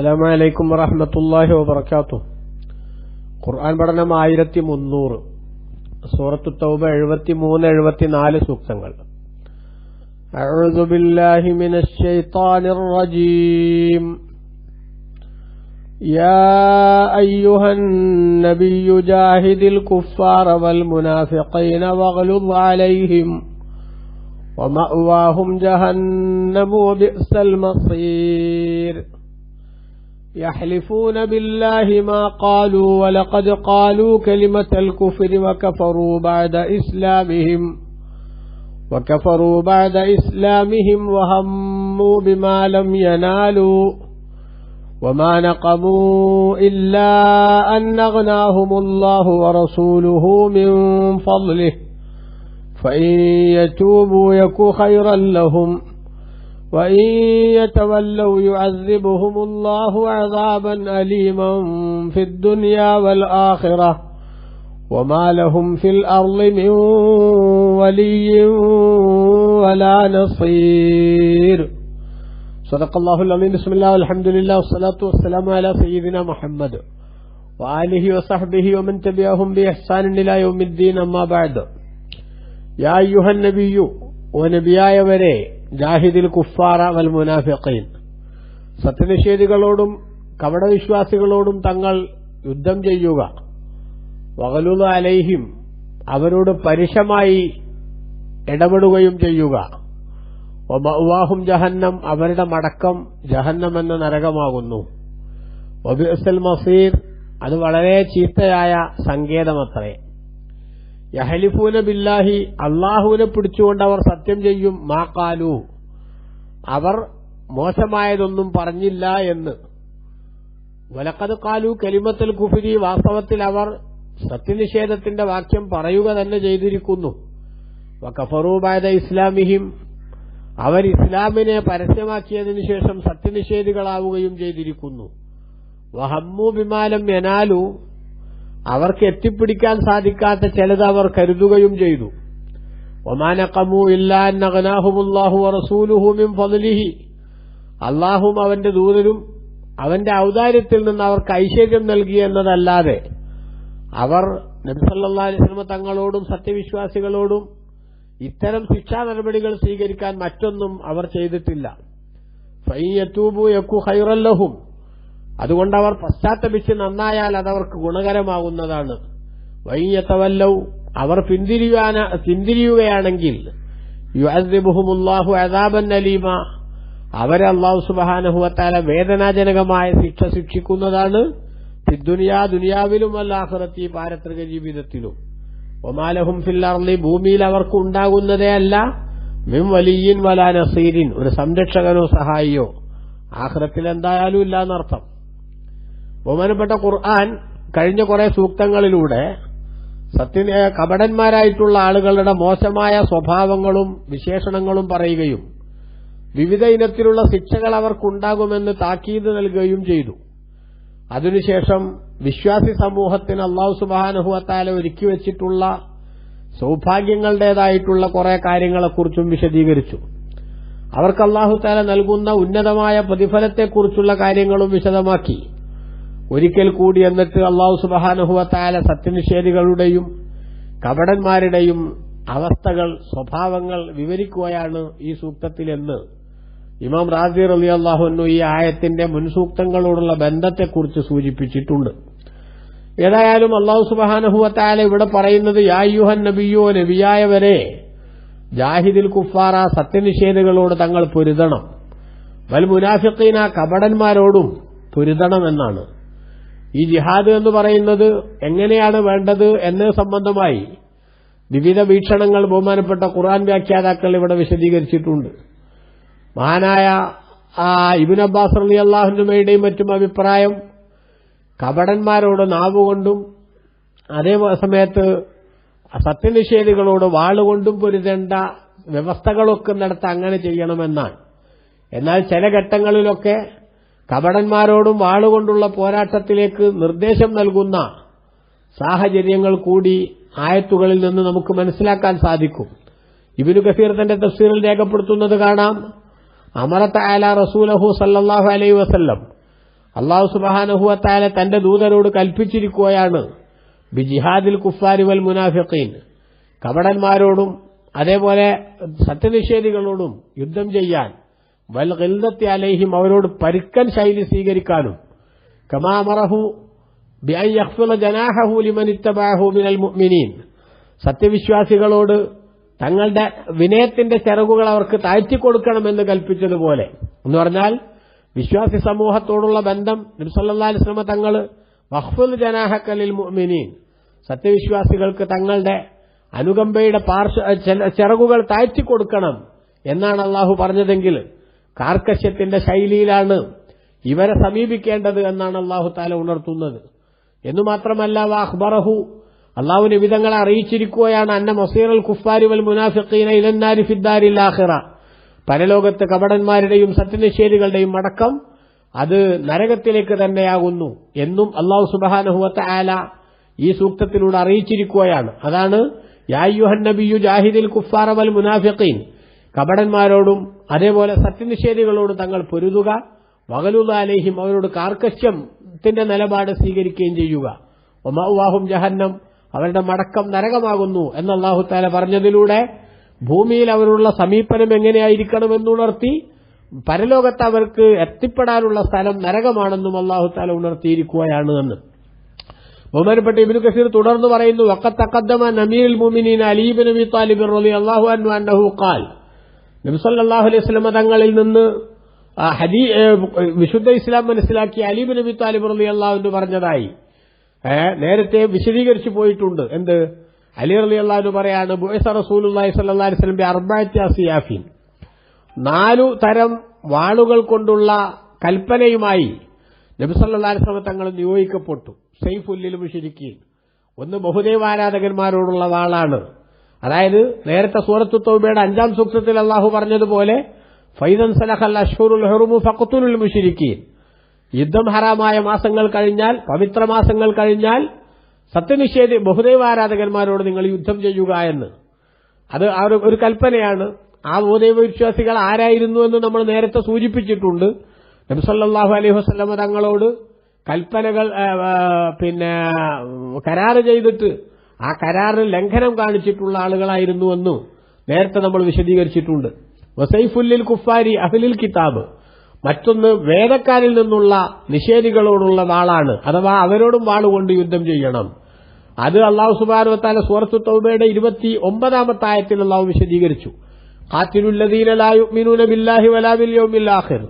അസ്സലാമു അലൈക്കും വറഹ്മത്തുള്ളാഹി വബറകാതുഹു. ഖുർആൻ പഠനം 1300, സൂറത്തു തൗബ 73-74 സൂക്തങ്ങൾ. അഊദു ബില്ലാഹി മിനശ് ശൈത്താനിർ റജീം. യാ അയ്യുഹൻ നബിയ്യു ജാഹിദിൽ കുഫാറ വൽ മുനാഫിഖീന വഗ്ലുദ് അലൈഹിം വമഅവാഹും ജഹന്നമു വബിഅ്സൽ മസീർ. يحلفون بالله ما قالوا ولقد قالوا كلمة الكفر وكفروا بعد إسلامهم وهموا بما لم ينالوا وما نقموا إلا أن أغناهم الله ورسوله من فضله فإن يتوبوا يك خيرا لهم وإن يتولوا يعذبهم الله عذابا أليما في الدنيا والآخرة وما لهم في الأرض من ولي ولا نصير. صدق الله العظيم. بسم الله والحمد لله والصلاة والسلام على سيدنا محمد وآله وصحبه ومن تبعهم بإحسان إلى يوم الدين. أما بعد. يا أيها النبي ونبياയ വരെ ജാഹിദിൽ കുഫാറ വൽ മുനാഫിഖീൻ, സത്യനിഷേധികളോടും കപടവിശ്വാസികളോടും തങ്ങൾ യുദ്ധം ചെയ്യുക. വഗ്ലുദ് അലൈഹിം, അവരോട് പരുഷമായി ഇടപെടുകയും ചെയ്യുക. വമഅവാഹും ജഹന്നം, അവരുടെ മടക്കം ജഹന്നം എന്ന നരകമാകുന്നു. വബിഅ്സൽ മസീർ, അത് വളരെ ചീത്തയായ സങ്കേതമത്രേ. യഹ്ലിഫൂന ബില്ലാഹി, അള്ളാഹുവിനെ പിടിച്ചുകൊണ്ട് അവർ സത്യം ചെയ്യും. മാ ഖാലു, അവർ മോശമായതൊന്നും പറഞ്ഞില്ല എന്ന്. വലഖദ് ഖാലു കലിമത്തുൽ കുഫ്രി, വാസ്തവത്തിൽ അവർ സത്യനിഷേധത്തിന്റെ വാക്യം പറയുക തന്നെ ചെയ്തിരിക്കുന്നു. വകഫറൂ ബഅദ ഇസ്ലാമിഹിം, അവർ ഇസ്ലാമിനെ പരസ്യമാക്കിയതിനു ശേഷം സത്യനിഷേധികളാവുകയും ചെയ്തിരിക്കുന്നു. വഹമ്മു ബിമാ ലം യനാലു, അവർക്ക് എത്തിപ്പിടിക്കാൻ സാധിക്കാത്ത ചിലത് അവർ കരുതുകയും ചെയ്തു. വമാ നഖമു ഇല്ലാ അൻ അഗ്നാഹുമുല്ലാഹു വറസൂലുഹു മിൻ ഫദ്ലിഹി, അല്ലാഹുവും അവന്റെ ദൂതനും അവന്റെ ഔദാര്യത്തിൽ നിന്ന് അവർക്ക് ഐശ്വര്യം നൽകി എന്നതല്ലാതെ അവർ നബി സല്ലല്ലാഹു അലൈഹി വസല്ലം തങ്ങളോടും സത്യവിശ്വാസികളോടും ഇത്തരം ശിക്ഷാ നടപടികൾ സ്വീകരിക്കാൻ മറ്റൊന്നും അവർ ചെയ്തിട്ടില്ല. ഫഇൻ യതൂബു യകു ഖൈറൻ ലഹും, അതുകൊണ്ട് അവർ പശ്ചാത്തപിച്ച് നന്നായാൽ അതവർക്ക് ഗുണകരമാകുന്നതാണ്. വഇൻ യതവല്ലൗ, അവർ പിന്തിരിയുകയാണെങ്കിൽ യുഅദ്ദിബുഹുമുല്ലാഹു അദാബൻ അലീമ, അവരെ അല്ലാഹു സുബ്ഹാനഹു വ തആല വേദനാജനകമായ ശിക്ഷ ശിക്ഷിക്കുന്നതാണ്. ദുനിയാവിലും വൽ ആഖിറത്തി, പാരത്രിക ജീവിതത്തിലും. വമാ ലഹും ഫിൽ അർളി, ഭൂമിയിൽ അവർക്ക് ഉണ്ടാകുന്നതേ അല്ല മിൻ വലിയ്യിൻ വലാ നസീരിൻ, ഒരു സംരക്ഷകനോ സഹായിയോ ആഖിറത്തിൽ എന്തായാലും ഇല്ല എന്നർത്ഥം. ബഹുമാനപ്പെട്ട ഖുർആൻ കഴിഞ്ഞ കുറെ സൂക്തങ്ങളിലൂടെ കപടന്മാരായിട്ടുള്ള ആളുകളുടെ മോശമായ സ്വഭാവങ്ങളും വിശേഷണങ്ങളും പറയുകയും വിവിധ ഇനത്തിലുള്ള ശിക്ഷകൾ അവർക്കുണ്ടാകുമെന്ന് താക്കീത് നൽകുകയും ചെയ്തു. അതിനുശേഷം വിശ്വാസി സമൂഹത്തിന് അല്ലാഹു സുബ്ഹാനഹു വ തആല ഒരുക്കി വെച്ചിട്ടുള്ള സൗഭാഗ്യങ്ങളുടേതായിട്ടുള്ള കുറെ കാര്യങ്ങളെക്കുറിച്ചും വിശദീകരിച്ചു. അവർക്ക് അല്ലാഹു തആല നൽകുന്ന ഉന്നതമായ പ്രതിഫലത്തെക്കുറിച്ചുള്ള കാര്യങ്ങളും വിശദമാക്കി. ഒരിക്കൽ കൂടി എന്നിട്ട് അല്ലാഹു സുബ്ഹാനഹു വ തആല സത്യനിഷേധികളുടെയും കപടന്മാരുടെയും അവസ്ഥകൾ, സ്വഭാവങ്ങൾ വിവരിക്കുകയാണ് ഈ സൂക്തത്തിലെന്ന് ഇമാം റാസി റളിയല്ലാഹു അൻഹു ഈ ആയത്തിന്റെ മുൻസൂക്തങ്ങളോടുള്ള ബന്ധത്തെക്കുറിച്ച് സൂചിപ്പിച്ചിട്ടുണ്ട്. ഏതായാലും അല്ലാഹു സുബ്ഹാനഹു വ തആല ഇവിടെ പറയുന്നത് യാ അയ്യുഹൻ നബിയ്യോ, നബിയായ വരെ ജാഹിദിൽ കുഫാറ, സത്യനിഷേധികളോട് തങ്ങൾ പൊരുതണം. വൽ മുനാഫിഖീന, കപടന്മാരോടും പൊരുതണം എന്നാണ്. ഈ ജിഹാദ് എന്ന് പറയുന്നത് എങ്ങനെയാണ് വേണ്ടത് എന്ന സംബന്ധമായി വിവിധ വീക്ഷണങ്ങൾ ബഹുമാനപ്പെട്ട ഖുർആൻ വ്യാഖ്യാതാക്കൾ ഇവിടെ വിശദീകരിച്ചിട്ടുണ്ട്. മഹാനായ ഇബ്നു അബ്ബാസ് റളിയല്ലാഹു അൻഹുമയുടെയും മറ്റും അഭിപ്രായം, കപടന്മാരോട് നാവുകൊണ്ടും അതേ സമയത്ത് സത്യനിഷേധികളോട് വാളുകൊണ്ടും പൊരുതേണ്ട വ്യവസ്ഥകളൊക്കെ നടത്ത അങ്ങനെ ചെയ്യണമെന്നാണ്. എന്നാൽ ചില ഘട്ടങ്ങളിലൊക്കെ കപടന്മാരോടും വാളുകൊണ്ടുള്ള പോരാട്ടത്തിലേക്ക് നിർദ്ദേശം നൽകുന്ന സാഹചര്യങ്ങൾ കൂടി ആയത്തുകളിൽ നിന്ന് നമുക്ക് മനസ്സിലാക്കാൻ സാധിക്കും. ഇബ്നു കസീർ തന്റെ തഫ്സീറിൽ രേഖപ്പെടുത്തുന്നത് കാണാം. അമറ തആല റസൂലഹു സല്ലല്ലാഹു അലൈഹി വസല്ലം, അല്ലാഹു സുബ്ഹാനഹു വ തആല തന്റെ ദൂതരോട് കൽപ്പിച്ചിരിക്കുകയാണ് ബിജിഹാദിൽ കുഫാരി വൽ മുനാഫിഖീൻ, കപടന്മാരോടും അതേപോലെ സത്യനിഷേധികളോടും യുദ്ധം ചെയ്യാൻ, വൽ ഖിൽദത്തി അലൈഹിം അവരോട് പരുക്കൻ ശൈലി സ്വീകരിക്കാനും, കമാ അമറഹു ബിഅൻ യഖ്ഫിള ജനാഹഹു ലിമൻ ഇത്തബഅഹു മിനൽ മുഅ്മിനീൻ, സത്യവിശ്വാസികളോട് തങ്ങളുടെ വിനയത്തിന്റെ ചിറകുകൾ അവർക്ക് താഴ്ത്തിക്കൊടുക്കണമെന്ന് കൽപ്പിച്ചതുപോലെ. എന്ന് പറഞ്ഞാൽ വിശ്വാസി സമൂഹത്തോടുള്ള ബന്ധം നബി സല്ലല്ലാഹു അലൈഹി വസല്ലം തങ്ങൾ വഖ്ഫിൽ ജനാഹക ലിൽ മുഅ്മിനീൻ, സത്യവിശ്വാസികൾക്ക് തങ്ങളുടെ അനുകമ്പയുടെ ചിറകുകൾ താഴ്ത്തിക്കൊടുക്കണം എന്നാണ് അള്ളാഹു പറഞ്ഞതെങ്കിൽ കാർക്കശ്യത്തിന്റെ ശൈലിയിലാണ് ഇവരെ സമീപിക്കേണ്ടത് എന്നാണ് അള്ളാഹു തആല ഉണർത്തുന്നത്. എന്നു മാത്രമല്ല വഅഖ്ബറഹു, അള്ളാഹു നബിതങ്ങളെ അറിയിച്ചിരിക്കുകയാണ് അന്ന മസീറൽ കുഫാരി വൽ മുനാഫിഖീന ഇലന്നാരി ഫിദ്ദാരിൽ ആഖിറ, പരലോകത്ത് കപടന്മാരുടെയും സത്യനിഷേധികളുടെയും മടക്കം അത് നരകത്തിലേക്ക് തന്നെയാകുന്നു എന്നും അള്ളാഹു സുബ്ഹാനഹു വ തആല ഈ സൂക്തത്തിലൂടെ അറിയിച്ചിരിക്കുകയാണ്. അതാണ് യാ അയ്യുഹൻ നബിയ്യു ജാഹിദിൽ കുഫാറ വൽ മുനാഫിഖീൻ, കപടന്മാരോടും അതേപോലെ സത്യനിഷേധികളോട് തങ്ങൾ പൊരുതുക, വഗലുദ അലൈഹിം അവരോട് കാർക്കശ്യത്തിന്റെ നിലപാട് സ്വീകരിക്കുകയും ചെയ്യുക, വമഅവാഹും ജഹന്നം അവരുടെ മടക്കം നരകമാകുന്നു എന്ന് അല്ലാഹു തആല പറഞ്ഞതിലൂടെ ഭൂമിയിൽ അവരുള്ള സമീപനം എങ്ങനെയായിരിക്കണമെന്നുണർത്തി പരലോകത്ത് അവർക്ക് എത്തിപ്പെടാനുള്ള സ്ഥലം നരകമാണെന്നും അല്ലാഹു തആല ഉണർത്തിയിരിക്കുകയാണ് എന്ന്. ബഹുമാനപ്പെട്ട ഇബ്നു കസീർ തുടർന്ന് പറയുന്നു, വഖദ് തഖദ്ദമ അമീറുൽ മുഅ്മിനീൻ അലി ഇബ്നു അബി ത്വാലിബ് റളിയല്ലാഹു അൻഹു അന്നഹു ഖാൽ, നബി സല്ലല്ലാഹു അലൈഹി വസല്ലം തങ്ങളിൽ നിന്ന് വിശുദ്ധ ഇസ്ലാം മനസ്സിലാക്കിയ അലി ഇബ്നു അബി ത്വാലിബ് റളിയല്ലാഹു അൻഹു പറഞ്ഞതായി നേരത്തെ വിശദീകരിച്ചു പോയിട്ടുണ്ട്. എന്ത്? അലി റളിയല്ലാഹു അൻഹു പറയാണ്, ബുഇസ റസൂലുള്ളാഹി സ്വല്ലല്ലാഹു അലൈഹി വസല്ലം ബി അർബഅത്തി അസിയാഫിൻ, 4 തരം വാളുകൾ കൊണ്ടുള്ള കൽപ്പനയുമായി നബി സല്ലല്ലാഹു അലൈഹി വസല്ലം തങ്ങൾ നിയോഗിക്കപ്പെട്ടു. സൈഫുൽ മുശ്രിക്കീൻ, ഒന്ന് ബഹുദൈവാരാധകന്മാരോടുള്ള വാളാണ്. അതായത് നേരത്തെ സൂറത്തു തൗബയുടെ 5-ാം സൂക്തത്തിൽ അല്ലാഹു പറഞ്ഞതുപോലെ ഫൈദൻ സലഖൽ അഷ്ഹുറുൽ ഹുറുമു ഫഖ്തുലുൽ മുശ്രിക്കീൻ, യുദ്ധം ഹറാമായ മാസങ്ങൾ കഴിഞ്ഞാൽ, പവിത്ര മാസങ്ങൾ കഴിഞ്ഞാൽ സത്യനിഷേധി ബഹുദൈവാരാധകന്മാരോട് നിങ്ങൾ യുദ്ധം ചെയ്യുക എന്ന്. അത് ഒരു കൽപ്പനയാണ്. ആ ബഹുദൈവ വിശ്വാസികൾ ആരായിരുന്നു എന്ന് നമ്മൾ നേരത്തെ സൂചിപ്പിച്ചിട്ടുണ്ട്. നബി സല്ലല്ലാഹു അലൈഹി വസല്ലം തങ്ങളോട് കൽപ്പനകൾ കരാറ് ചെയ്തിട്ട് ആ കരാറിൽ ലംഘനം കാണിച്ചിട്ടുള്ള ആളുകളായിരുന്നുവെന്നും നേരത്തെ നമ്മൾ വിശദീകരിച്ചിട്ടുണ്ട്. വസൈഫുല്ലിൽ കുഫാരി അഹ്ലിൽ കിതാബ്, മറ്റൊന്ന് വേദക്കാരിൽ നിന്നുള്ള നിഷേധികളോടുള്ള വാളാണ്, അഥവാ അവരോടും വാളുകൊണ്ട് യുദ്ധം ചെയ്യണം. അത് അല്ലാഹു സുബ്ഹാനഹു വ തആല സൂറത്തു തൗബയുടെ 29-ാമത്തെ ആയത്തിൽ അല്ലാഹു വിശദീകരിച്ചു. ഖാതിലുല്ലദീന ലാ യുഅ്മിനൂന ബില്ലാഹി വലാ ബിൽ യൗമിൽ ആഖിർ,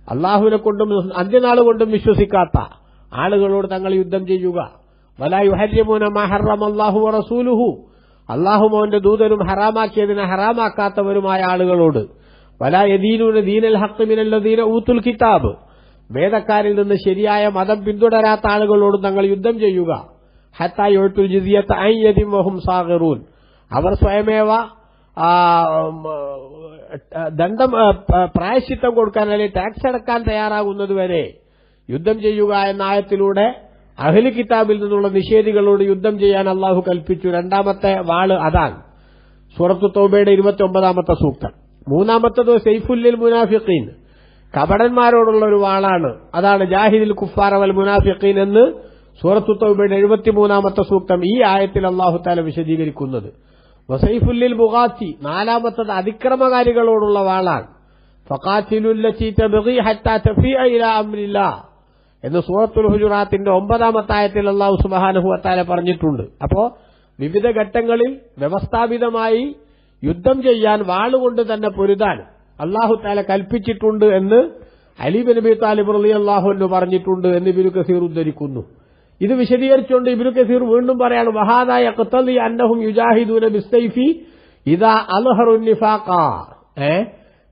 അല്ലാഹുവിനെ കൊണ്ടും അന്ത്യനാൾ കൊണ്ടും വിശ്വസിക്കാത്ത ആളുകളോട് തങ്ങൾ യുദ്ധം ചെയ്യുക. വലാ യുഹർരിമൂന മാ ഹറമല്ലാഹു വ റസൂലുഹു, അല്ലാഹുവും അവന്റെ ദൂതനും ഹറാമാക്കിയതിനെ ഹറാമാക്കാത്തവരുമായ ആളുകളോട്. വലാ യദീനൂന ദീനൽ ഹഖ് മിനല്ലദീന ഊതുൽ കിതാബ്, വേദക്കാരിൽ നിന്ന് ശരിയായ മതം പിന്തുടരാത്ത ആളുകളോട് തങ്ങൾ യുദ്ധം ചെയ്യുക. ഹത്താ യുഅ്തുൽ ജിസിയത അൻ യദിൻ വഹും സാഗിറൂൻ, അവർ സ്വയമേവ ദണ്ഡം പ്രായശ്ചിത്തം കൊടുക്കാൻ അല്ലെങ്കിൽ ടാക്സ് അടക്കാൻ തയ്യാറാകുന്നതുവരെ യുദ്ധം ചെയ്യുക എന്ന ആയത്തിലൂടെ അഹ്ലി കിതാബിൽ നിന്നുള്ള നിഷേധികളോട് യുദ്ധം ചെയ്യാൻ അള്ളാഹു കൽപ്പിച്ചു. 2ാമത്തെ വാള് അതാണ് സൂറത്തു തൗബയുടെ 29-ാമത്തെ സൂക്തം. 3ാമത്തത് സൈഫുല്ലിൽ മുനാഫിഖീൻ, കപടന്മാരോടുള്ള ഒരു വാളാണ്. അതാണ് ജാഹിദിൽ കുഫാറ വൽ മുനാഫിഖീൻ എന്ന് സൂറത്തു തൗബയുടെ 73-ാമത്തെ സൂക്തം ഈ ആയത്തിൽ അല്ലാഹു തആല വിശദീകരിക്കുന്നത്. വസൈഫുല്ലിൽ ബുഗാത്തി, 4ാമത്തത് അതിക്രമകാരികളോടുള്ള വാളാണ്. ഫഖാതിലുല്ലതി തബ്ഗി ഹത്താ തഫീഅ ഇലാ അംരില്ലാഹ് എന്ന് സൂറത്തുൽ ഹുജുറാത്തിന്റെ 9-ാമത്തെ ആയത്തിൽ അല്ലാഹു സുബ്ഹാനഹു വ തആല പറഞ്ഞിട്ടുണ്ട്. അപ്പോ വിവിധ ഘട്ടങ്ങളിൽ വ്യവസ്ഥാപിതമായി യുദ്ധം ചെയ്യാൻ വാളുകൊണ്ട് തന്നെ പൊരുതാൻ അല്ലാഹു തആല കൽപ്പിച്ചിട്ടുണ്ട് എന്ന് അലി ഇബ്നു അബീ ത്വാലിബ് റളിയല്ലാഹു അൻഹു പറഞ്ഞിട്ടുണ്ട് എന്ന് ഇബ്നു കസീർ ഉദ്ധരിക്കുന്നു. ഇത് വിശദീകരിച്ചുകൊണ്ട് ഇബ്നു കസീർ വീണ്ടും പറയാണ്, വഹാദാ യഖ്തലി അന്നഹും യുജാഹിദൂന ബിസ്സൈഫി ഇദാ അൽഹറുൻ നിഫാഖ,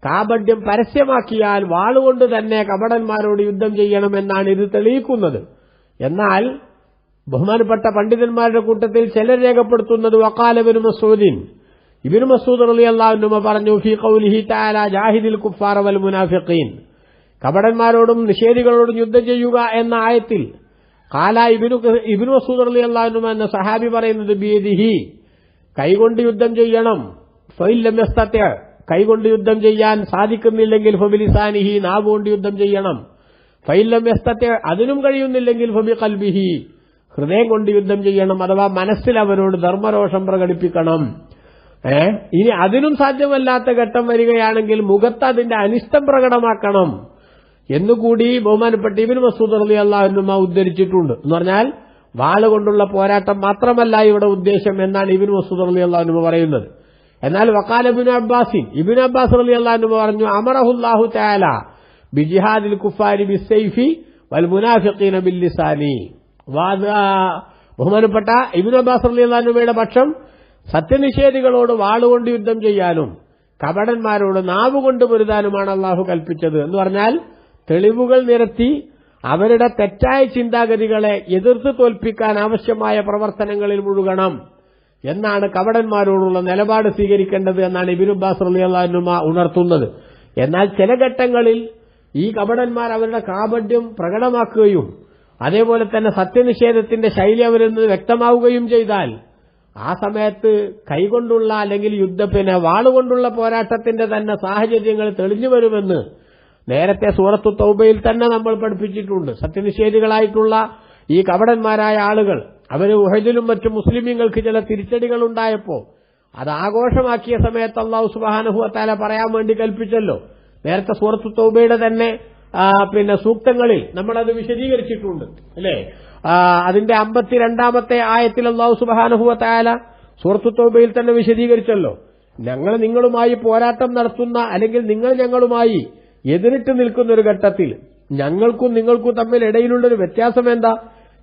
കാപഢ്യം പരസ്യമാക്കിയാൽ വാളുകൊണ്ട് തന്നെ കപടന്മാരോട് യുദ്ധം ചെയ്യണമെന്നാണ് ഇത് തെളിയിക്കുന്നത്. എന്നാൽ ബഹുമാനപ്പെട്ട പണ്ഡിതന്മാരുടെ കൂട്ടത്തിൽ ചിലർ രേഖപ്പെടുത്തുന്നത് വഖാല ഇബ്നു മസ്ഊദിൻ, ഇബ്നു മസ്ഊദ് റളിയല്ലാഹു അൻഹു പറഞ്ഞു, ഫീ ഖൗലിഹി തആല ജാഹിദിൽ കുഫാറ വൽ മുനാഫിഖീൻ, കപടന്മാരോടും നിഷേധികളോടും യുദ്ധം ചെയ്യുക എന്ന ആയത്തിൽ ഖാല ഇബ്നു മസ്ഊദ് റളിയല്ലാഹു അൻഹു എന്ന സഹാബി പറയുന്നത് ബിയദിഹി, കൈകൊണ്ട് യുദ്ധം ചെയ്യണം. ഫഇൻ ലം യസ്തതി, കൈകൊണ്ട് യുദ്ധം ചെയ്യാൻ സാധിക്കുന്നില്ലെങ്കിൽ ഫബിലിസാനിഹി, നാവ് കൊണ്ട് യുദ്ധം ചെയ്യണം. ഫൈലം യസ്തതി അതിനും കഴിയുന്നില്ലെങ്കിൽ ഫബി ഖൽബിഹി ഹൃദയം കൊണ്ട് യുദ്ധം ചെയ്യണം, അഥവാ മനസ്സിൽ അവരോട് ധർമ്മരോഷം പ്രകടിപ്പിക്കണം. ഇനി അതിനും സാധ്യമല്ലാത്ത ഘട്ടം വരികയാണെങ്കിൽ മുഖത്ത് അതിന്റെ അനിഷ്ടം പ്രകടമാക്കണം എന്നുകൂടി ബഹുമാനപ്പെട്ട ഇബ്നു മസ്ഊദ് റളിയല്ലാഹു അൻഹു ഉദ്ധരിച്ചിട്ടുണ്ട്. എന്ന് പറഞ്ഞാൽ വാളുകൊണ്ടുള്ള പോരാട്ടം മാത്രമല്ല ഇവിടെ ഉദ്ദേശം എന്നാണ് ഇബ്നു മസ്ഊദ് റളിയല്ലാഹു അൻഹു പറയുന്നത്. എന്നാൽ വഖാല ഇബ്നു അബ്ബാസ് റളിയല്ലാഹു അൻഹു പറഞ്ഞു, അമറഹുല്ലാഹു തആല ബിജിഹാദിൽ കുഫാരി ബിസ്സൈഫി വൽ മുനാഫിഖീന ബില്ലിസാനി. ബഹുമാനപ്പെട്ട ഇബ്നു അബ്ബാസ് റളിയല്ലാഹു അൻഹുവിന്റെ പക്ഷം സത്യനിഷേധികളോട് വാളുകൊണ്ട് യുദ്ധം ചെയ്യാനും കപടന്മാരോട് നാവുകൊണ്ട് പൊരുതാനുമാണ് അള്ളാഹു കൽപ്പിച്ചത്. എന്ന് പറഞ്ഞാൽ തെളിവുകൾ നിരത്തി അവരുടെ തെറ്റായ ചിന്താഗതികളെ എതിർത്ത് തോൽപ്പിക്കാൻ ആവശ്യമായ പ്രവർത്തനങ്ങളിൽ മുഴുകണം എന്നാണ് കപടന്മാരോടുള്ള നിലപാട് സ്വീകരിക്കേണ്ടത് എന്നാണ് ഇബ്നു അബ്ബാസ് റളിയല്ലാഹു അൻഹു ഉണർത്തുന്നത്. എന്നാൽ ചില ഘട്ടങ്ങളിൽ ഈ കപടന്മാർ അവരുടെ കാപഢ്യം പ്രകടമാക്കുകയും അതേപോലെ തന്നെ സത്യനിഷേധത്തിന്റെ ശൈലി അവരിൽ നിന്ന് വ്യക്തമാവുകയും ചെയ്താൽ ആ സമയത്ത് കൈകൊണ്ടുള്ള അല്ലെങ്കിൽ വാളുകൊണ്ടുള്ള പോരാട്ടത്തിന്റെ തന്നെ സാഹചര്യങ്ങൾ തെളിഞ്ഞു വരുമെന്ന് നേരത്തെ സൂറത്തു തൗബയിൽ തന്നെ നമ്മൾ പഠിപ്പിച്ചിട്ടുണ്ട്. സത്യനിഷേധികളായിട്ടുള്ള ഈ കപടന്മാരായ ആളുകൾ അവര് ഉഹദിലും മറ്റു മുസ്ലിമീങ്ങൾക്ക് ചില തിരിച്ചടികൾ ഉണ്ടായപ്പോ അത് ആഘോഷമാക്കിയ സമയത്ത് അല്ലാഹു സുബ്ഹാനഹു വ തആല പറയാൻ വേണ്ടി കൽപ്പിച്ചല്ലോ. നേരത്തെ സൂറത്തു തൗബയുടെ തന്നെ സൂക്തങ്ങളിൽ നമ്മളത് വിശദീകരിച്ചിട്ടുണ്ട് അല്ലേ. അതിന്റെ 52-ാമത്തെ ആയത്തിൽ അല്ലാഹു സുബ്ഹാനഹു വ തആല സൂറത്തു തൗബയിൽ തന്നെ വിശദീകരിച്ചല്ലോ, ഞങ്ങൾ നിങ്ങളുമായി പോരാട്ടം നടത്തുന്ന അല്ലെങ്കിൽ നിങ്ങൾ ഞങ്ങളുമായി എതിരിട്ട് നിൽക്കുന്ന ഒരു ഘട്ടത്തിൽ ഞങ്ങൾക്കും നിങ്ങൾക്കും തമ്മിൽ ഇടയിലുള്ളൊരു വ്യത്യാസം എന്താ?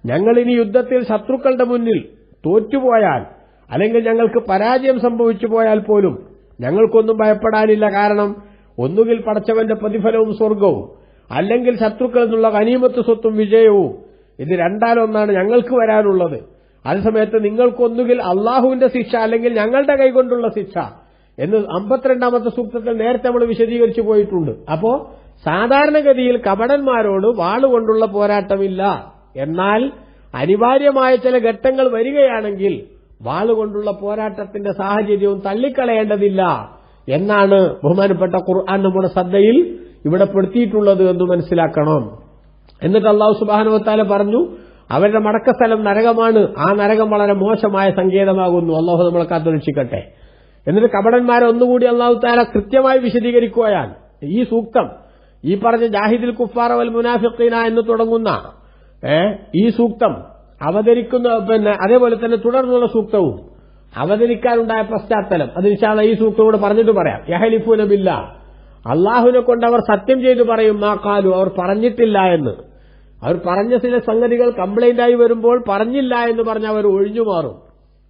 ഞങ്ങൾ ഇനി യുദ്ധത്തിൽ ശത്രുക്കളുടെ മുന്നിൽ തോറ്റുപോയാൽ അല്ലെങ്കിൽ ഞങ്ങൾക്ക് പരാജയം സംഭവിച്ചു പോയാൽ പോലും ഞങ്ങൾക്കൊന്നും ഭയപ്പെടാനില്ല. കാരണം ഒന്നുകിൽ പടച്ചവന്റെ പ്രതിഫലവും സ്വർഗവും, അല്ലെങ്കിൽ ശത്രുക്കളിൽ നിന്നുള്ള ഗനീമത്ത് സ്വത്തും വിജയവും. ഇത് രണ്ടാലൊന്നാണ് ഞങ്ങൾക്ക് വരാനുള്ളത്. അതേസമയത്ത് നിങ്ങൾക്കൊന്നുകിൽ അള്ളാഹുവിന്റെ ശിക്ഷ അല്ലെങ്കിൽ ഞങ്ങളുടെ കൈകൊണ്ടുള്ള ശിക്ഷ എന്ന് 52-ാമത്തെ സൂക്തത്തിൽ നേരത്തെ നമ്മൾ വിശദീകരിച്ചു പോയിട്ടുണ്ട്. അപ്പോ സാധാരണഗതിയിൽ കപടന്മാരോട് വാളുകൊണ്ടുള്ള പോരാട്ടമില്ല. എന്നാൽ അനിവാര്യമായ ചില ഘട്ടങ്ങൾ വരികയാണെങ്കിൽ വാളുകൊണ്ടുള്ള പോരാട്ടത്തിന്റെ സാഹചര്യവും തള്ളിക്കളയേണ്ടതില്ല എന്നാണ് ബഹുമാനപ്പെട്ട ഖുർആൻ നമ്മുടെ ശ്രദ്ധയിൽ ഇവിടെ പെടുത്തിയിട്ടുള്ളത് എന്ന് മനസ്സിലാക്കണം. എന്നിട്ട് അല്ലാഹു സുബ്ഹാനഹു വ തആല പറഞ്ഞു, അവരുടെ മടക്കസ്ഥലം നരകമാണ്, ആ നരകം വളരെ മോശമായ സങ്കേതമാകുന്നു. അല്ലാഹു നമ്മളെ കാത്തുരക്ഷിക്കട്ടെ. എന്നിട്ട് കപടന്മാരെ ഒന്നുകൂടി അല്ലാഹു തആല കൃത്യമായി വിശദീകരിക്കുകയാണ്. ഈ സൂക്തം ഈ പറഞ്ഞ ജാഹിദിൽ കുഫാറ വൽ മുനാഫിഖീന എന്ന് തുടങ്ങുന്ന ഈ സൂക്തം അവതരിക്കുന്ന അതേപോലെ തന്നെ തുടർന്നുള്ള സൂക്തവും അവതരിക്കാനുണ്ടായ പശ്ചാത്തലം അത് ഇൻഷാ അല്ലാഹ് ഈ സൂക്തം കൂടെ പറഞ്ഞിട്ട് പറയാം. യഹലിഫൂന ബില്ലാഹ്, അള്ളാഹുവിനെ കൊണ്ട് അവർ സത്യം ചെയ്തു പറയും, മാ ഖാലു, അവർ പറഞ്ഞിട്ടില്ല എന്ന്. അവർ പറഞ്ഞ ചില സംഗതികൾ കംപ്ലൈന്റായി വരുമ്പോൾ പറഞ്ഞില്ല എന്ന് പറഞ്ഞ് അവർ ഒഴിഞ്ഞു മാറും.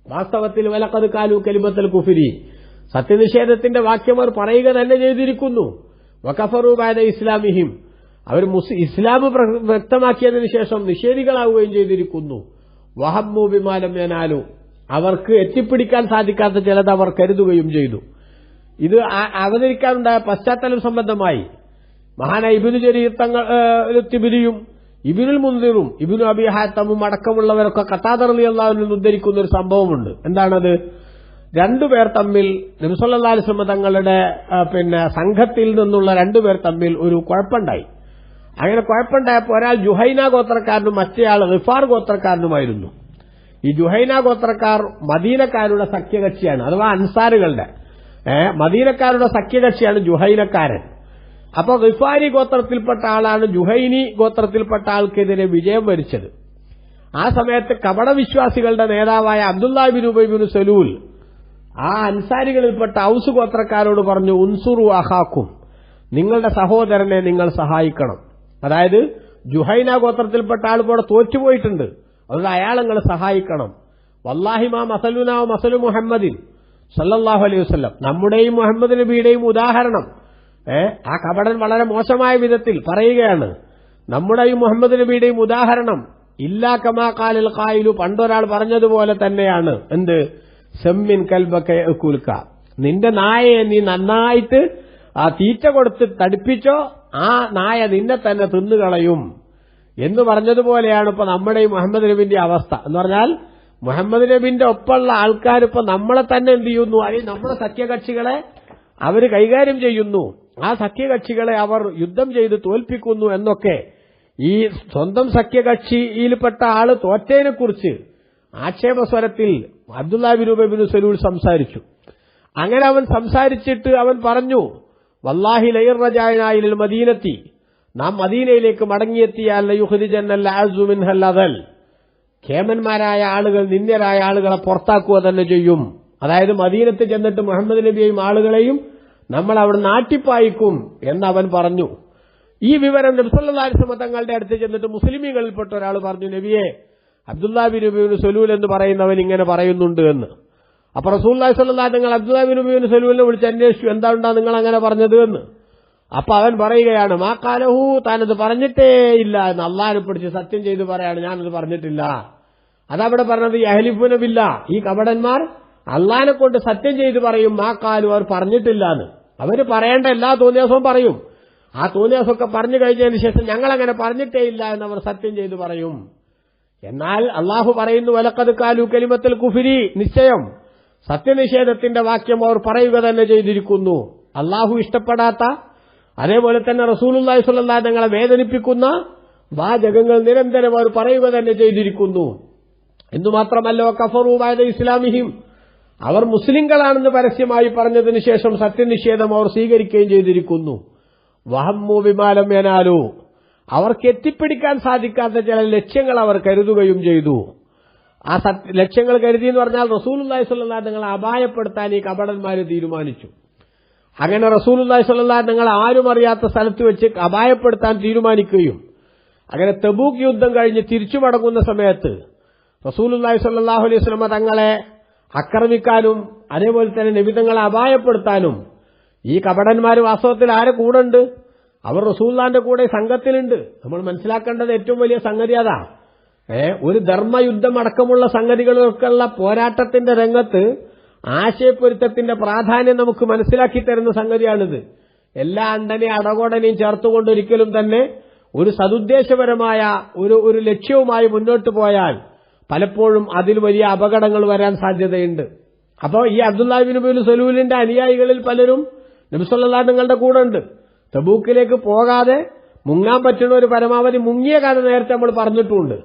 വാസ്തവത്തിൽ വലഖദ് ഖാലു കലിമത്തുൽ കുഫ്രി, സത്യനിഷേധത്തിന്റെ വാക്യം അവർ പറയുക തന്നെ ചെയ്തിരിക്കുന്നു. വകഫറു ബഅദ ഇസ്ലാമിഹിം, അവർ ഇസ്ലാം വ്യക്തമാക്കിയതിനു ശേഷം നിഷേധികളാവുകയും ചെയ്തിരിക്കുന്നു. വഹമ്മു ബിമാ ലം യനാലു, അവർക്ക് എത്തിപ്പിടിക്കാൻ സാധിക്കാത്ത ചിലത് അവർ കരുതുകയും ചെയ്തു. ഇത് അവതരിക്കാനുണ്ടായ പശ്ചാത്തലം സംബന്ധമായി മഹാനായ ഇബ്നു ജരീർ തിബിരിയും ഇബ്നുൽ മുൻദിറും ഇബ്നു അബി ഹാത്തമും അടക്കമുള്ളവരൊക്കെ ഖതാദ റളിയല്ലാഹു അൻഹു ഉദ്ധരിക്കുന്ന ഒരു സംഭവമുണ്ട്. എന്താണത്? രണ്ടുപേർ തമ്മിൽ നബി സല്ലല്ലാഹു അലൈഹി വസല്ലം തങ്ങളുടെ സംഘത്തിൽ നിന്നുള്ള രണ്ടുപേർ തമ്മിൽ ഒരു കുഴപ്പമുണ്ടായി. അങ്ങനെ കുഴപ്പമുണ്ടായപ്പോൾ ഒരാൾ ജുഹൈന ഗോത്രക്കാരനും മറ്റേയാൾ ഗിഫാർ ഗോത്രക്കാരനുമായിരുന്നു. ഈ ജുഹൈന ഗോത്രക്കാർ മദീനക്കാരുടെ സഖ്യകക്ഷിയാണ്, അഥവാ അൻസാറുകളുടെ മദീനക്കാരുടെ സഖ്യകക്ഷിയാണ് ജുഹൈനക്കാരൻ. അപ്പൊ ഗിഫാരി ഗോത്രത്തിൽപ്പെട്ട ആളാണ് ജുഹൈനി ഗോത്രത്തിൽപ്പെട്ട ആൾക്കെതിരെ വിജയം വരിച്ചത്. ആ സമയത്ത് കപടവിശ്വാസികളുടെ നേതാവായ അബ്ദുല്ലാഹ് ഇബ്നു ഉബൈ ഇബ്നു സലൂൽ ആ അൻസാരികളിൽപ്പെട്ട ഔസ് ഗോത്രക്കാരോട് പറഞ്ഞു, ഉൻസുറു അഖാക്കും, നിങ്ങളുടെ സഹോദരനെ നിങ്ങൾ സഹായിക്കണം. അതായത് ജുഹൈന ഗോത്രത്തിൽപ്പെട്ട ആൾ ഇവിടെ തോറ്റുപോയിട്ടുണ്ട്, അതുകൊണ്ട് അയാൾ നിങ്ങൾ സഹായിക്കണം. വല്ലാഹി മാ മസലുനാ മസലു മുഹമ്മദിൻ സല്ലല്ലാഹു അലൈഹി വസല്ലം, നമ്മുടെയും മുഹമ്മദ് നബിയുടെയും ഉദാഹരണം ആ കപടൻ വളരെ മോശമായ വിധത്തിൽ പറയുകയാണ്. നമ്മുടെയും മുഹമ്മദ് നബിയുടെയും ഉദാഹരണം ഇല്ലാ കമാ ഖാലൽ ഖായിലു, പണ്ടൊരാൾ പറഞ്ഞതുപോലെ തന്നെയാണ്. എന്ത്? സെമ്മിൻ കൽബക യഅകുൽക, നിന്റെ നായയെ നീ നന്നായിട്ട് ആ തീറ്റ കൊടുത്ത് തടിപ്പിച്ചോ, ആ നായ നിന്നെ തന്നെ തിന്നുകളയും എന്ന് പറഞ്ഞതുപോലെയാണ് ഇപ്പൊ നമ്മുടെ ഈ മുഹമ്മദ് നബിന്റെ അവസ്ഥ. എന്ന് പറഞ്ഞാൽ മുഹമ്മദ് നബിന്റെ ഒപ്പമുള്ള ആൾക്കാർ ഇപ്പൊ നമ്മളെ തന്നെ എന്ത് ചെയ്യുന്നു, അല്ലെങ്കിൽ നമ്മുടെ സഖ്യകക്ഷികളെ അവർ കൈകാര്യം ചെയ്യുന്നു, ആ സഖ്യകക്ഷികളെ അവർ യുദ്ധം ചെയ്ത് തോൽപ്പിക്കുന്നു എന്നൊക്കെ ഈ സ്വന്തം സഖ്യകക്ഷിയിൽപ്പെട്ട ആള് തോറ്റതിനെക്കുറിച്ച് ആക്ഷേപസ്വരത്തിൽ Abdullahi bin Ubayy bin Salul സംസാരിച്ചു. അങ്ങനെ അവൻ സംസാരിച്ചിട്ട് അവൻ പറഞ്ഞു, വല്ലാഹി ലൈർ റജഅനാ ഇലൽ മദീനത്തി, നാം മദീനയിലേക്ക് മടങ്ങിയെത്തിയാൽ ലയുഖ്രിജന്നൽ അഅ്സു മിൻഹൽ അദൽ, ഖേമന്മാരായ ആളുകൾ നിന്ദ്യരായ ആളുകളെ പുറത്താക്കുക തന്നെ ചെയ്യും. അതായത് മദീനത്ത് ചെന്നിട്ട് മുഹമ്മദ് നബിയെയും ആളുകളെയും നമ്മൾ അവിടെ നാട്ടിപ്പായിക്കും എന്നവൻ പറഞ്ഞു. ഈ വിവരം നബി സല്ലല്ലാഹു അലൈഹി വസല്ലം തങ്ങളുടെ അടുത്ത് ചെന്നിട്ട് മുസ്ലിമീങ്ങളിൽപ്പെട്ട ഒരാൾ പറഞ്ഞു, നബിയെ, അബ്ദുല്ലാഹി ബിൻ ഉബൈ ബിൻ സലൂൽ എന്ന് പറയുന്നവൻ ഇങ്ങനെ പറയുന്നുണ്ട് എന്ന്. അപ്പൊ റസൂലുള്ളാഹി സ്വല്ലല്ലാഹു അലൈഹി വസല്ലം അബ്ദുല്ലാഹി ബിൻ ഉബൈ ബിൻ സലൂലിനെ വിളിച്ച് അന്വേഷിച്ചു, എന്താണ്ടാ നിങ്ങൾ അങ്ങനെ പറഞ്ഞത് എന്ന്. അപ്പൊ അവൻ പറയുകയാണ്, മാ ഖാലഹു, താനത് പറഞ്ഞിട്ടേ ഇല്ല എന്ന് അള്ളാഹിനെ പിടിച്ച് സത്യം ചെയ്ത് പറയാണ്, ഞാനത് പറഞ്ഞിട്ടില്ല. അതവിടെ പറഞ്ഞത് യഹ്ലിഫൂന ബില്ലാഹ്, ഈ കപടന്മാർ അള്ളാഹിനെ കൊണ്ട് സത്യം ചെയ്ത് പറയും, മാ ഖാലു, അവർ പറഞ്ഞിട്ടില്ല എന്ന്. അവര് പറയേണ്ട എല്ലാ തോന്നിയാസവും പറയും. ആ തോന്നിയാസമൊക്കെ പറഞ്ഞു കഴിഞ്ഞതിന് ശേഷം ഞങ്ങളങ്ങനെ പറഞ്ഞിട്ടേ ഇല്ല എന്നവർ സത്യം ചെയ്ത് പറയും. എന്നാൽ അള്ളാഹു പറയുന്നു, വലഖദ് ഖാലു കലിമത്തുൽ കുഫ്രി, നിശ്ചയം സത്യനിഷേധത്തിന്റെ വാക്യം അവർ പറയുക തന്നെ ചെയ്തിരിക്കുന്നു. അള്ളാഹു ഇഷ്ടപ്പെടാത്ത, അതേപോലെ തന്നെ റസൂലുള്ളാഹി സ്വല്ലല്ലാഹു അലൈഹി വസല്ലം വേദനിപ്പിക്കുന്ന വാചകങ്ങൾ നിരന്തരം അവർ പറയുക തന്നെ ചെയ്തിരിക്കുന്നു. എന്നുമാത്രമല്ല, കഫറു ബഅദ ഇസ്ലാമിഹിം, അവർ മുസ്ലിങ്ങളാണെന്ന് പരസ്യമായി പറഞ്ഞതിന് ശേഷം സത്യനിഷേധം അവർ സ്വീകരിക്കുകയും ചെയ്തിരിക്കുന്നു. വഹമ്മു ബിമാ ലം യനാലു, അവർക്ക് എത്തിപ്പിടിക്കാൻ സാധിക്കാത്ത ചില ലക്ഷ്യങ്ങൾ അവർ കരുതുകയും ചെയ്തു. ആ ലക്ഷ്യങ്ങൾ കരുതി എന്ന് പറഞ്ഞാൽ റസൂലുള്ളാഹി സ്വല്ലല്ലാഹു അലൈഹി വസല്ലം അപായപ്പെടുത്താൻ ഈ കപടന്മാര് തീരുമാനിച്ചു. അങ്ങനെ റസൂലുള്ളാഹി സ്വല്ലല്ലാഹു അലൈഹി വസല്ലം ആരും അറിയാത്ത സ്ഥലത്ത് വെച്ച് അപായപ്പെടുത്താൻ തീരുമാനിക്കുകയും അങ്ങനെ തബൂക്ക് യുദ്ധം കഴിഞ്ഞ് തിരിച്ചു മടങ്ങുന്ന സമയത്ത് റസൂലുള്ളാഹി സ്വല്ലല്ലാഹു അലൈഹി വസല്ലം തങ്ങളെ ആക്രമിക്കാനും അതേപോലെ തന്നെ നബി തങ്ങളെ അപായപ്പെടുത്താനും ഈ കപടന്മാർ വാസ്തവത്തിൽ ആരെ കൂടെ ഉണ്ട്? അവർ റസൂലുള്ളാഹിന്റെ കൂടെ സംഘത്തിലുണ്ട്. നമ്മൾ മനസ്സിലാക്കേണ്ടത് ഏറ്റവും വലിയ സംഗതി അതാ. ഒരു ധർമ്മയുദ്ധം അടക്കമുള്ള സംഗതികളൊക്കെയുള്ള പോരാട്ടത്തിന്റെ രംഗത്ത് ആശയപ്പൊരുത്തത്തിന്റെ പ്രാധാന്യം നമുക്ക് മനസ്സിലാക്കി തരുന്ന സംഗതിയാണിത്. എല്ലാ അണ്ടനെയും അടകോടനെയും ചേർത്തുകൊണ്ടൊരിക്കലും തന്നെ ഒരു സതുദ്ദേശപരമായ ഒരു ലക്ഷ്യവുമായി മുന്നോട്ട് പോയാൽ പലപ്പോഴും അതിൽ വലിയ അപകടങ്ങൾ വരാൻ സാധ്യതയുണ്ട്. അപ്പോൾ ഈ അബ്ദുല്ലാഹി ബിൻ ഉബൈ ബിൻ സലൂലിന്റെ അനുയായികളിൽ പലരും നബി സല്ലല്ലാഹു അലൈഹി വസല്ലം തങ്ങളുടെ കൂടെ ഉണ്ട്. തബൂക്കിലേക്ക് പോകാതെ മുങ്ങാൻ പറ്റുന്ന ഒരു പരമാവധി മുങ്ങിയ കഥ നേരത്തെ നമ്മൾ പറഞ്ഞിട്ടുണ്ട്.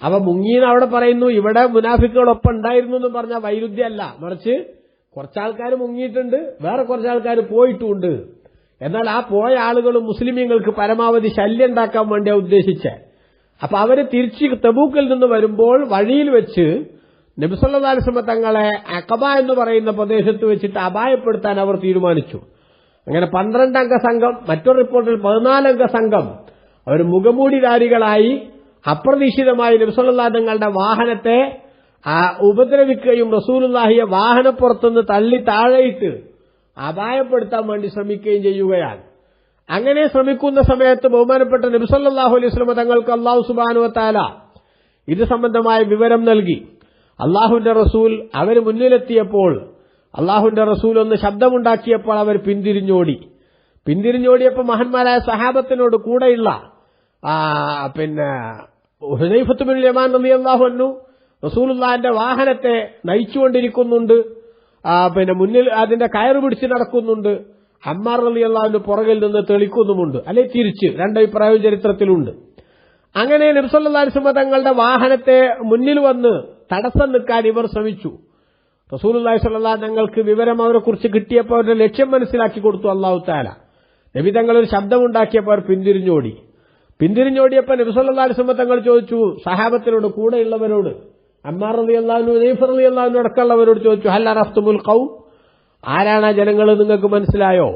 അപ്പൊ മുങ്ങീന്ന് അവിടെ പറയുന്നു, ഇവിടെ മുനാഫിക്കുകളൊപ്പം ഉണ്ടായിരുന്നു എന്ന് പറഞ്ഞാൽ വൈരുദ്ധ്യമല്ല, മറിച്ച് കുറച്ചാൾക്കാർ മുങ്ങിയിട്ടുണ്ട്, വേറെ കുറച്ചാൾക്കാർ പോയിട്ടുമുണ്ട്. എന്നാൽ ആ പോയ ആളുകളും മുസ്ലിമീങ്ങൾക്ക് പരമാവധി ശല്യം ഉണ്ടാക്കാൻ വേണ്ടിയാണ് ഉദ്ദേശിച്ചത്. അപ്പൊ അവര് തിരിച്ച് തബൂക്കിൽ നിന്ന് വരുമ്പോൾ വഴിയിൽ വെച്ച് നബി സല്ലല്ലാഹു അലൈഹി വസല്ലം തങ്ങളെ അഖബ എന്ന് പറയുന്ന പ്രദേശത്ത് വെച്ചിട്ട് അപായപ്പെടുത്താൻ അവർ തീരുമാനിച്ചു. അങ്ങനെ 12 അംഗ സംഘം, മറ്റൊരു റിപ്പോർട്ടിൽ 14 അംഗ സംഘം, അവർ മുഖമൂടിധാരികളായി അപ്രതീക്ഷിതമായി നബി സല്ലല്ലാഹു അലൈഹി വസല്ലം തങ്ങളുടെ വാഹനത്തെ ഉപദ്രവിക്കുകയും റസൂലുള്ളാഹിയെ വാഹനപ്പുറത്തുനിന്ന് തള്ളി താഴെയിട്ട് അപായപ്പെടുത്താൻ വേണ്ടി ശ്രമിക്കുകയും ചെയ്യുകയാണ്. അങ്ങനെ ശ്രമിക്കുന്ന സമയത്ത് ബഹുമാനപ്പെട്ട നബി സല്ലല്ലാഹു അലൈഹി വസല്ലം തങ്ങൾക്ക് അല്ലാഹു സുബ്ഹാനഹു വ തആല ഇത് സംബന്ധമായ വിവരം നൽകി. അല്ലാഹുവിന്റെ റസൂൽ അവർ മുന്നിലെത്തിയപ്പോൾ അല്ലാഹുവിന്റെ റസൂൽ ഒന്ന് ശബ്ദമുണ്ടാക്കിയപ്പോൾ അവർ പിന്തിരിഞ്ഞോടിയപ്പോൾ മഹാന്മാരായ സഹാബത്തിനോട് കൂടെയുള്ള ഹുദൈഫത്ത് ബിൻ യമാൻ റളിയല്ലാഹു അൻഹു റസൂലുള്ളാഹിന്റെ വാഹനത്തെ നയിച്ചുകൊണ്ടിരിക്കുന്നുണ്ട്. മുന്നിൽ അതിന്റെ കയറ് പിടിച്ച് നടക്കുന്നുണ്ട്. അമ്മാർ റളിയല്ലാഹു അൻഹു പുറകിൽ നിന്ന് തെളിക്കുന്നുമുണ്ട്. അല്ലെ തിരിച്ച് രണ്ടഭിപ്രായവും ചരിത്രത്തിലുണ്ട്. അങ്ങനെ നബി സല്ലല്ലാഹു അലൈഹി വസല്ലം തങ്ങളുടെ വാഹനത്തെ മുന്നിൽ വന്ന് തടസ്സം നിൽക്കാൻ ഇവർ ശ്രമിച്ചു. റസൂലുള്ളാഹി സ്വല്ലല്ലാഹു അലൈഹി തങ്ങൾക്ക് വിവരം അവരെ കുറിച്ച് കിട്ടിയപ്പോൾ അവരുടെ ലക്ഷ്യം മനസ്സിലാക്കി കൊടുത്തു അല്ലാഹു തആല. നബി തങ്ങൾ ഒരു ശബ്ദമുണ്ടാക്കിയപ്പോൾ അവർ പിന്തിരിഞ്ഞോടിയപ്പോൾ നബി സല്ലല്ലാഹു അലൈഹി വസല്ലം തങ്ങൾ ചോദിച്ചു സഹാബത്തിനോട്, കൂടെയുള്ളവരോട്, അമ്മാർ റളിയല്ലാഹു അൻഹു ഹുദൈഫ റളിയല്ലാഹു അൻഹു അടക്കമുള്ളവരോട് ചോദിച്ചു, ഹൽ അറഫ്തുമുൽ ഖൗം, ആരാണ് ജനങ്ങൾ, നിങ്ങൾക്ക് മനസ്സിലായോ?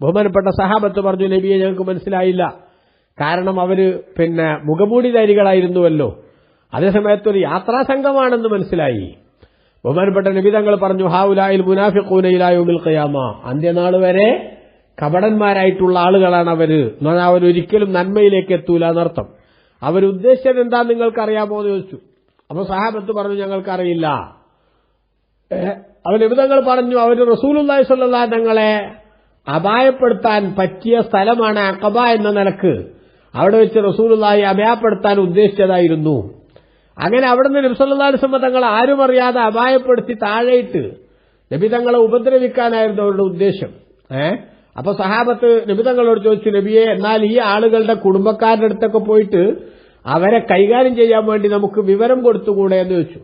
ബഹുമാനപ്പെട്ട സഹാബത്ത് പറഞ്ഞു, നബിയെ ഞങ്ങൾക്ക് മനസ്സിലായില്ല, കാരണം അവര് മുഖമൂടിധാരികളായിരുന്നുവല്ലോ. അതേസമയത്ത് ഒരു യാത്രാ സംഘമാണെന്ന് മനസ്സിലായി. ബഹുമാനപ്പെട്ട നബി തങ്ങൾ പറഞ്ഞു, ഹൗലായിൽ മുനാഫിഖൂന ഇലാ യൗമിൽ ഖിയാമ, അന്ത്യനാൾ വരെ കപടന്മാരായിട്ടുള്ള ആളുകളാണ് അവര്. അവരൊരിക്കലും നന്മയിലേക്ക് എത്തൂല എന്നർത്ഥം. അവരുദ്ദേശിച്ചത് എന്താ നിങ്ങൾക്കറിയാമോ എന്ന് ചോദിച്ചു. അപ്പൊ സഹാബത്ത് പറഞ്ഞു, ഞങ്ങൾക്കറിയില്ല. അവർ നബി തങ്ങൾ പറഞ്ഞു, അവർ റസൂലുള്ളാഹി സ്വല്ലല്ലാഹു അലൈഹി തങ്ങളെ അപായപ്പെടുത്താൻ പറ്റിയ സ്ഥലമാണ് അഖബ എന്ന നിലക്ക് അവിടെ വെച്ച് റസൂലുള്ളാഹി അപായപ്പെടുത്താൻ ഉദ്ദേശിച്ചതായിരുന്നു. അങ്ങനെ അവിടുന്ന് നബി സല്ലല്ലാഹു അലൈഹി വസല്ലം തങ്ങളെ ആരും അറിയാതെ അപായപ്പെടുത്തി താഴെയിട്ട് നബി തങ്ങളെ ഉപദ്രവിക്കാനായിരുന്നു അവരുടെ ഉദ്ദേശം. അപ്പൊ സഹാബത്ത് നബി തങ്ങളോട് ചോദിച്ചു, നബിയെ, എന്നാൽ ഈ ആളുകളുടെ കുടുംബക്കാരുടെ അടുത്തൊക്കെ പോയിട്ട് അവരെ കൈകാര്യം ചെയ്യാൻ വേണ്ടി നമുക്ക് വിവരം കൊടുത്തുകൂടെ എന്ന് ചോദിച്ചു.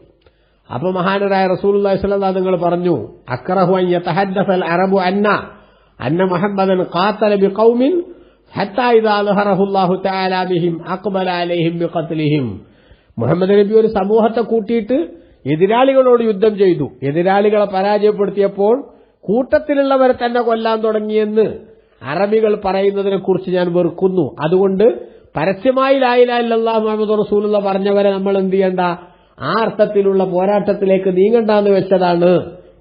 അപ്പൊ മഹാനരായ റസൂലുള്ളാഹി സ്വല്ലല്ലാഹു അലൈഹി വസല്ലം തങ്ങൾ അക്റഹു അൻ യതഹദ്ദസൽ അറബു അന്ന മുഹമ്മദൻ ഖാതല ബിഖൗമിൻ ഹത്താ ഇദാ അൽഹറഹു അല്ലാഹു തആല ബിഹിം അഖ്ബല അലൈഹിം ബിഖത്ലിഹിം. മുഹമ്മദ് നബി ഒരു സമൂഹത്തെ കൂട്ടിയിട്ട് എതിരാളികളോട് യുദ്ധം ചെയ്തു. എതിരാളികളെ പരാജയപ്പെടുത്തിയപ്പോൾ കൂട്ടത്തിലുള്ളവരെ തന്നെ കൊല്ലാൻ തുടങ്ങിയെന്ന് അറബികൾ പറയുന്നതിനെ കുറിച്ച് ഞാൻ വെറുക്കുന്നു. അതുകൊണ്ട് പരസ്യമായി ലാ ഇലാഹ ഇല്ലല്ലാഹു മുഹമ്മദുർ റസൂലുള്ളാഹി പറഞ്ഞവരെ നമ്മൾ എന്ത് ചെയ്യണ്ട, ആ അർത്ഥത്തിലുള്ള പോരാട്ടത്തിലേക്ക് നീങ്ങണ്ടെന്ന് വെച്ചതാണ്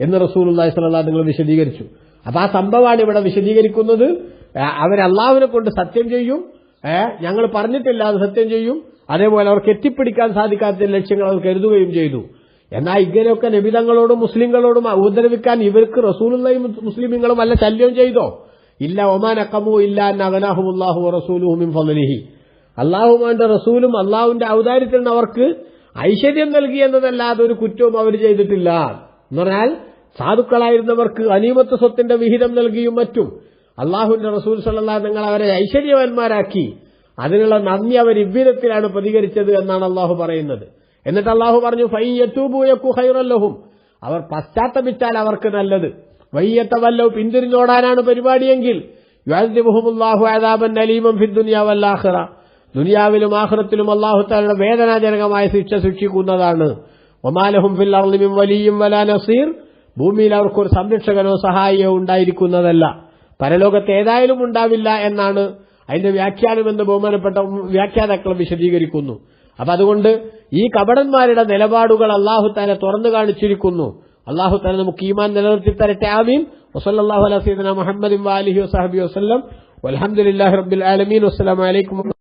എന്ന് റസൂലുള്ളാഹി സ്വല്ലല്ലാഹു അലൈഹി വസല്ലം വിശദീകരിച്ചു. അപ്പൊ ആ സംഭവമാണ് ഇവിടെ വിശദീകരിക്കുന്നത്. അവരല്ലാഹുവിനെ കൊണ്ട് സത്യം ചെയ്യും, ഞങ്ങൾ പറഞ്ഞിട്ടില്ല അത് സത്യം ചെയ്യും. അതേപോലെ അവർക്ക് എത്തിപ്പിടിക്കാൻ സാധിക്കാത്ത ലക്ഷ്യങ്ങൾ അവർ കരുതുകയും ചെയ്തു. എന്നാൽ ഇങ്ങനെയൊക്കെ നബിതങ്ങളോടും മുസ്ലിങ്ങളോടും ഉപദ്രവിക്കാൻ ഇവർക്ക് റസൂലുള്ളാഹിയും മുസ്ലിമീങ്ങളും വല്ല ശല്യം ചെയ്തോ? ഇല്ല. ഒമാൻ അഖമു ഇല്ല അൻ അഗ്നാഹുമുല്ലാഹു വറസൂലുഹു മിൻ ഫളിഹി. അല്ലാഹുവിന്റെ റസൂലും അല്ലാഹുവിന്റെ ഔദാര്യത്തിൽ നിന്ന് അവർക്ക് ഐശ്വര്യം നൽകി എന്നതല്ലാതെ ഒരു കുറ്റവും അവർ ചെയ്തിട്ടില്ല. എന്ന് പറഞ്ഞാൽ സാധുക്കളായിരുന്നവർക്ക് അനീമത്ത് സ്വത്തിന്റെ വിഹിതം നൽകിയും മറ്റും അല്ലാഹുവിന്റെ റസൂൽ സ്വല്ലല്ലാഹു നിങ്ങൾ അവരെ ഐശ്വര്യവാന്മാരാക്കി. അതിനുള്ള നന്ദി അവർ ഇவ்விധത്തിലാണ് പ്രതികരിച്ചത് എന്നാണ് അല്ലാഹു പറയുന്നത്. എന്നിട്ട് അല്ലാഹു പറഞ്ഞു, ഫൈയതൂബു യകു ഖൈറൻ ലഹും, അവർ പശ്ചാത്തപിച്ചാൽ അവർക്ക് നല്ലത്. വയ്യതവല്ലൗ, പിന്തിരിഞ്ഞോടാനാണ് പരിപാടിയെങ്കിൽ യുഅദ്ദിബുഹുമുല്ലാഹു അദാബൻ അലീമൻ ഫിദ് ദുനിയ വൽ ആഖിറ, ദുനിയാവിലും ആഖിറത്തിലും അല്ലാഹു തആല വേദനാജനകമായ ശിക്ഷ ശിക്ഷിക്കുന്നതാണ്. വമാലഹും ഫിൽ അർളി മിൻ വലിയ്യിൻ വലാ നസീർ, ഭൂമിയിൽ അവർക്കൊരു സംരക്ഷകനോ സഹായിയോ ഉണ്ടായിരിക്കുന്നതല്ല, പരലോകത്ത് ഏതായാലും ഉണ്ടാവില്ല എന്നാണ് അതിന്റെ വ്യാഖ്യാനമെന്ന് ബഹുമാനപ്പെട്ട വ്യാഖ്യാതാക്കൾ വിശദീകരിക്കുന്നു. അപ്പൊ അതുകൊണ്ട് ഈ കപടന്മാരുടെ നിലപാടുകൾ അല്ലാഹു തആല തുറന്നു കാണിച്ചിരിക്കുന്നു. അല്ലാഹു തആല നമുക്ക് ഈമാൻ നിലനിർത്തി തരട്ടെ. ആമീൻ. വസല്ലല്ലാഹു അലാ സയ്യിദിനാ മുഹമ്മദിൻ വഅലിഹി വസഹബിഹി വസല്ലം. വൽഹംദുലില്ലാഹി റബ്ബിൽ ആലമീൻ. വസ്സലാമു അലൈക്കും.